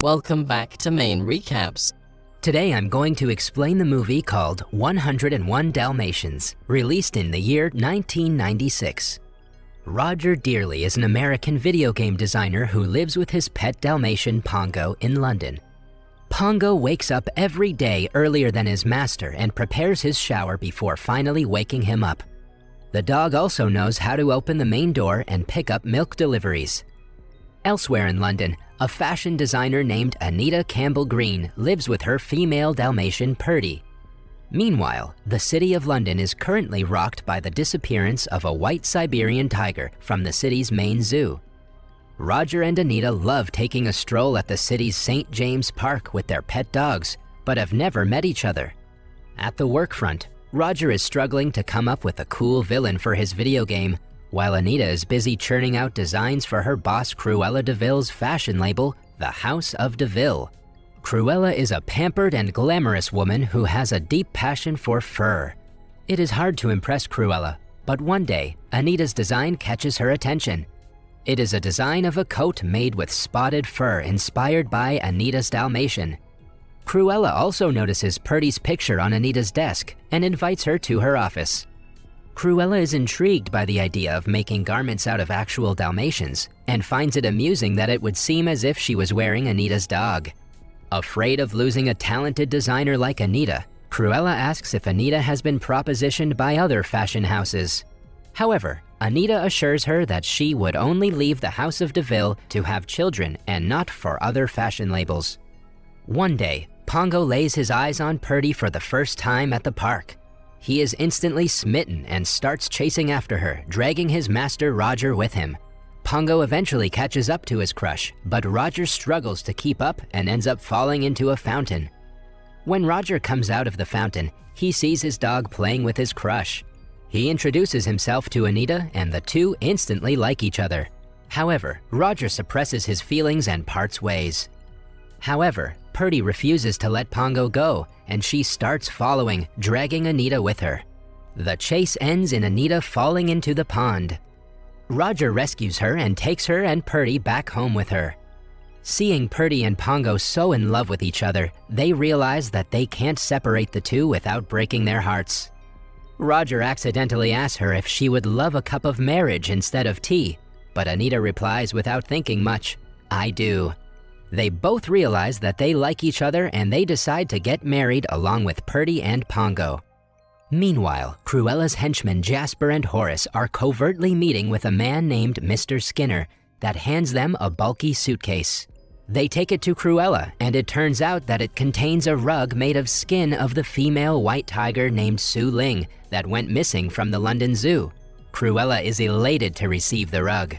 Welcome back to Main Recaps. Today I'm going to explain the movie called 101 Dalmatians, released in the year 1996. Roger Dearly is an American video game designer who lives with his pet Dalmatian Pongo in London. Pongo wakes up every day earlier than his master and prepares his shower before finally waking him up. The dog also knows how to open the main door and pick up milk deliveries. Elsewhere in London, a fashion designer named Anita Campbell Green lives with her female Dalmatian Purdy. Meanwhile, the city of London is currently rocked by the disappearance of a white Siberian tiger from the city's main zoo. Roger and Anita love taking a stroll at the city's St. James Park with their pet dogs, but have never met each other. At the work front, Roger is struggling to come up with a cool villain for his video game, while Anita is busy churning out designs for her boss Cruella de Vil's fashion label, The House of de Vil. Cruella is a pampered and glamorous woman who has a deep passion for fur. It is hard to impress Cruella, but one day, Anita's design catches her attention. It is a design of a coat made with spotted fur inspired by Anita's Dalmatian. Cruella also notices Purdy's picture on Anita's desk and invites her to her office. Cruella is intrigued by the idea of making garments out of actual Dalmatians and finds it amusing that it would seem as if she was wearing Anita's dog. Afraid of losing a talented designer like Anita, Cruella asks if Anita has been propositioned by other fashion houses. However, Anita assures her that she would only leave the House of de Vil to have children and not for other fashion labels. One day, Pongo lays his eyes on Purdy for the first time at the park. He is instantly smitten and starts chasing after her, dragging his master Roger with him. Pongo eventually catches up to his crush, but Roger struggles to keep up and ends up falling into a fountain. When Roger comes out of the fountain, he sees his dog playing with his crush. He introduces himself to Anita and the two instantly like each other. However, Roger suppresses his feelings and parts ways. However, Purdy refuses to let Pongo go, and she starts following, dragging Anita with her. The chase ends in Anita falling into the pond. Roger rescues her and takes her and Purdy back home with her. Seeing Purdy and Pongo so in love with each other, they realize that they can't separate the two without breaking their hearts. Roger accidentally asks her if she would love a cup of marriage instead of tea, but Anita replies without thinking much, "I do." They both realize that they like each other and they decide to get married along with Purdy and Pongo. Meanwhile, Cruella's henchmen Jasper and Horace are covertly meeting with a man named Mr. Skinner that hands them a bulky suitcase. They take it to Cruella and it turns out that it contains a rug made of skin of the female white tiger named Su Ling that went missing from the London Zoo. Cruella is elated to receive the rug.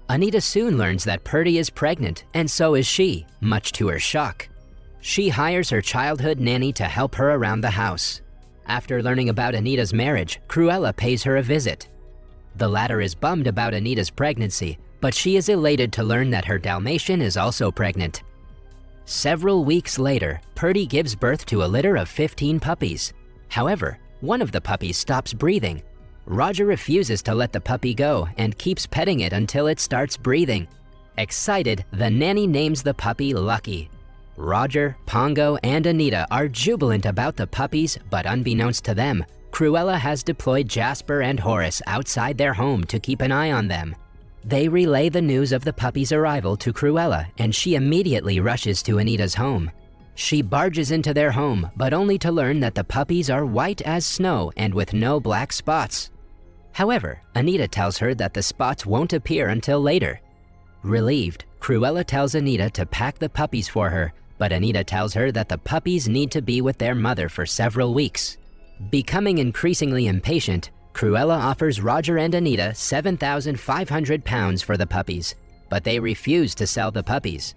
Anita soon learns that Purdy is pregnant, and so is she, much to her shock. She hires her childhood nanny to help her around the house. After learning about Anita's marriage, Cruella pays her a visit. The latter is bummed about Anita's pregnancy, but she is elated to learn that her Dalmatian is also pregnant. Several weeks later, Purdy gives birth to a litter of 15 puppies. However, one of the puppies stops breathing. Roger refuses to let the puppy go and keeps petting it until it starts breathing. Excited, the nanny names the puppy Lucky. Roger, Pongo, and Anita are jubilant about the puppies, but unbeknownst to them, Cruella has deployed Jasper and Horace outside their home to keep an eye on them. They relay the news of the puppy's arrival to Cruella, and she immediately rushes to Anita's home. She barges into their home, but only to learn that the puppies are white as snow and with no black spots. However, Anita tells her that the spots won't appear until later. Relieved, Cruella tells Anita to pack the puppies for her, but Anita tells her that the puppies need to be with their mother for several weeks. Becoming increasingly impatient, Cruella offers Roger and Anita £7,500 for the puppies, but they refuse to sell the puppies.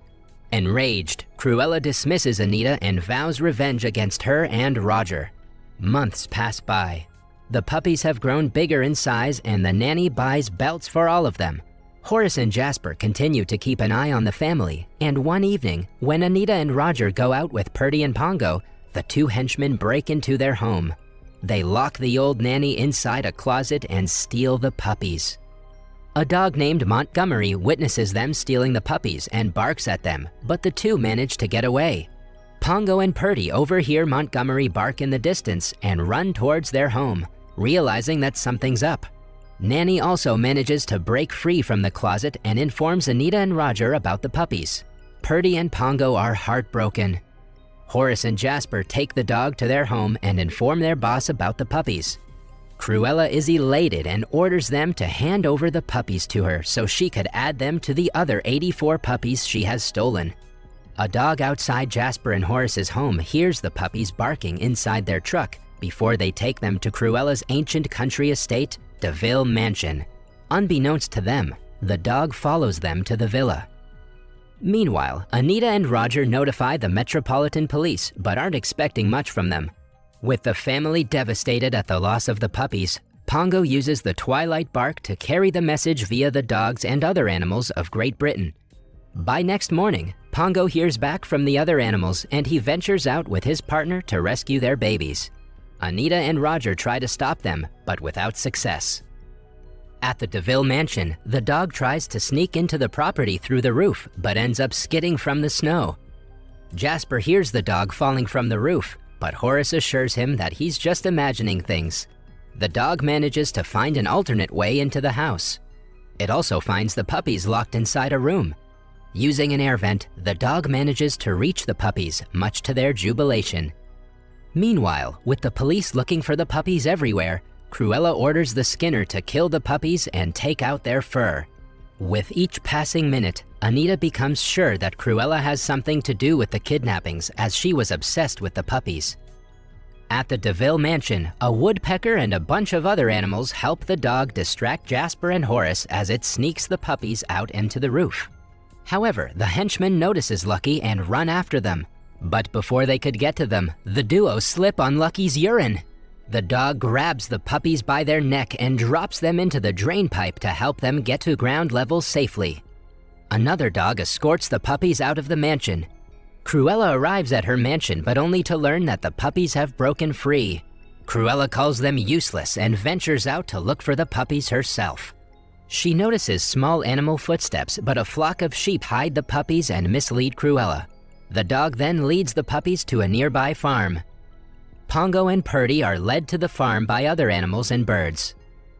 Enraged, Cruella dismisses Anita and vows revenge against her and Roger. Months pass by. The puppies have grown bigger in size and the nanny buys belts for all of them. Horace and Jasper continue to keep an eye on the family, and one evening, when Anita and Roger go out with Purdy and Pongo, the two henchmen break into their home. They lock the old nanny inside a closet and steal the puppies. A dog named Montgomery witnesses them stealing the puppies and barks at them, but the two manage to get away. Pongo and Purdy overhear Montgomery bark in the distance and run towards their home, realizing that something's up. Nanny also manages to break free from the closet and informs Anita and Roger about the puppies. Purdy and Pongo are heartbroken. Horace and Jasper take the dog to their home and inform their boss about the puppies. Cruella is elated and orders them to hand over the puppies to her so she could add them to the other 84 puppies she has stolen. A dog outside Jasper and Horace's home hears the puppies barking inside their truck before they take them to Cruella's ancient country estate, DeVille Mansion. Unbeknownst to them, the dog follows them to the villa. Meanwhile, Anita and Roger notify the Metropolitan Police but aren't expecting much from them. With the family devastated at the loss of the puppies, Pongo uses the Twilight Bark to carry the message via the dogs and other animals of Great Britain. By next morning, Pongo hears back from the other animals and he ventures out with his partner to rescue their babies. Anita and Roger try to stop them, but without success. At the DeVille Mansion, the dog tries to sneak into the property through the roof, but ends up skidding from the snow. Jasper hears the dog falling from the roof, but Horace assures him that he's just imagining things. The dog manages to find an alternate way into the house. It also finds the puppies locked inside a room. Using an air vent, the dog manages to reach the puppies, much to their jubilation. Meanwhile, with the police looking for the puppies everywhere, Cruella orders the Skinner to kill the puppies and take out their fur. With each passing minute, Anita becomes sure that Cruella has something to do with the kidnappings as she was obsessed with the puppies. At the DeVille Mansion, a woodpecker and a bunch of other animals help the dog distract Jasper and Horace as it sneaks the puppies out into the roof. However, the henchman notices Lucky and run after them. But before they could get to them, the duo slip on Lucky's urine. The dog grabs the puppies by their neck and drops them into the drain pipe to help them get to ground level safely. Another dog escorts the puppies out of the mansion. Cruella arrives at her mansion, but only to learn that the puppies have broken free. Cruella calls them useless and ventures out to look for the puppies herself. She notices small animal footsteps, but a flock of sheep hide the puppies and mislead Cruella. The dog then leads the puppies to a nearby farm. Pongo and Purdy are led to the farm by other animals and birds.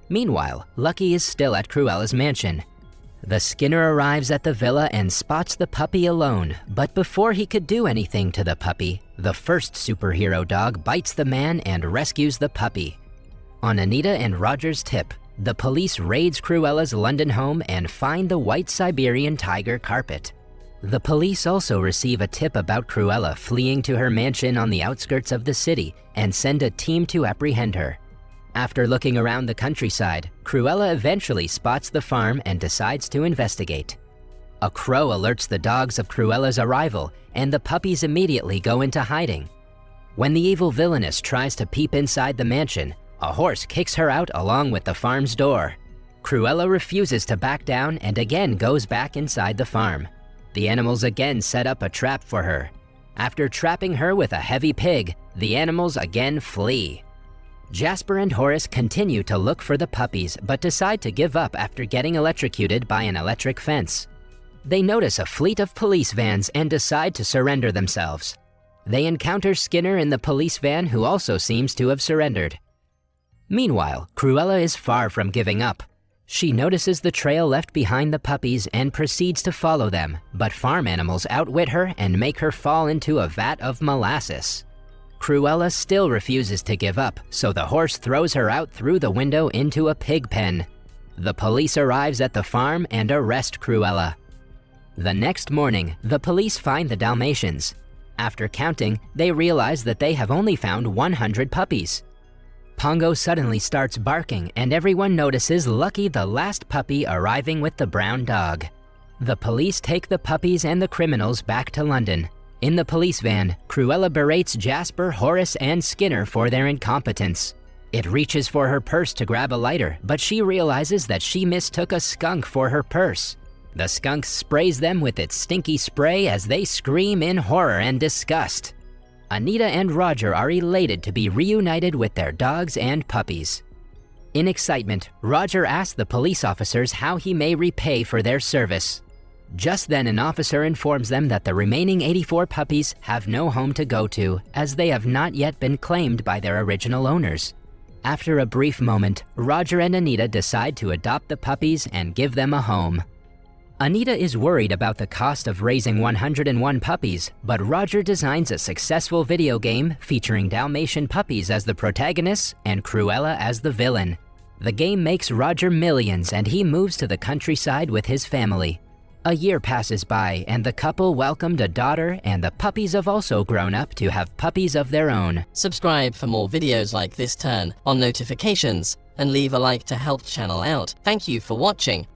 Meanwhile, Lucky is still at Cruella's mansion. The Skinner arrives at the villa and spots the puppy alone, but before he could do anything to the puppy, the first superhero dog bites the man and rescues the puppy. On Anita and Roger's tip, the police raids Cruella's London home and find the white Siberian tiger carpet. The police also receive a tip about Cruella fleeing to her mansion on the outskirts of the city and send a team to apprehend her. After looking around the countryside, Cruella eventually spots the farm and decides to investigate. A crow alerts the dogs of Cruella's arrival, and the puppies immediately go into hiding. When the evil villainess tries to peep inside the mansion, a horse kicks her out along with the farm's door. Cruella refuses to back down and again goes back inside the farm. The animals again set up a trap for her. After trapping her with a heavy pig, the animals again flee. Jasper and Horace continue to look for the puppies, but decide to give up after getting electrocuted by an electric fence. They notice a fleet of police vans and decide to surrender themselves. They encounter Skinner in the police van, who also seems to have surrendered. Meanwhile, Cruella is far from giving up. She notices the trail left behind the puppies and proceeds to follow them, but farm animals outwit her and make her fall into a vat of molasses. Cruella still refuses to give up, so the horse throws her out through the window into a pig pen. The police arrives at the farm and arrest Cruella. The next morning, the police find the Dalmatians. After counting, they realize that they have only found 100 puppies. Pongo suddenly starts barking, and everyone notices Lucky, the last puppy, arriving with the brown dog. The police take the puppies and the criminals back to London. In the police van, Cruella berates Jasper, Horace, and Skinner for their incompetence. It reaches for her purse to grab a lighter, but she realizes that she mistook a skunk for her purse. The skunk sprays them with its stinky spray as they scream in horror and disgust. Anita and Roger are elated to be reunited with their dogs and puppies. In excitement, Roger asks the police officers how he may repay for their service. Just then, an officer informs them that the remaining 84 puppies have no home to go to, as they have not yet been claimed by their original owners. After a brief moment, Roger and Anita decide to adopt the puppies and give them a home. Anita is worried about the cost of raising 101 puppies, but Roger designs a successful video game featuring Dalmatian puppies as the protagonists and Cruella as the villain. The game makes Roger millions and he moves to the countryside with his family. A year passes by and the couple welcomed a daughter, and the puppies have also grown up to have puppies of their own. Subscribe for more videos like this, turn on notifications, and leave a like to help channel out. Thank you for watching.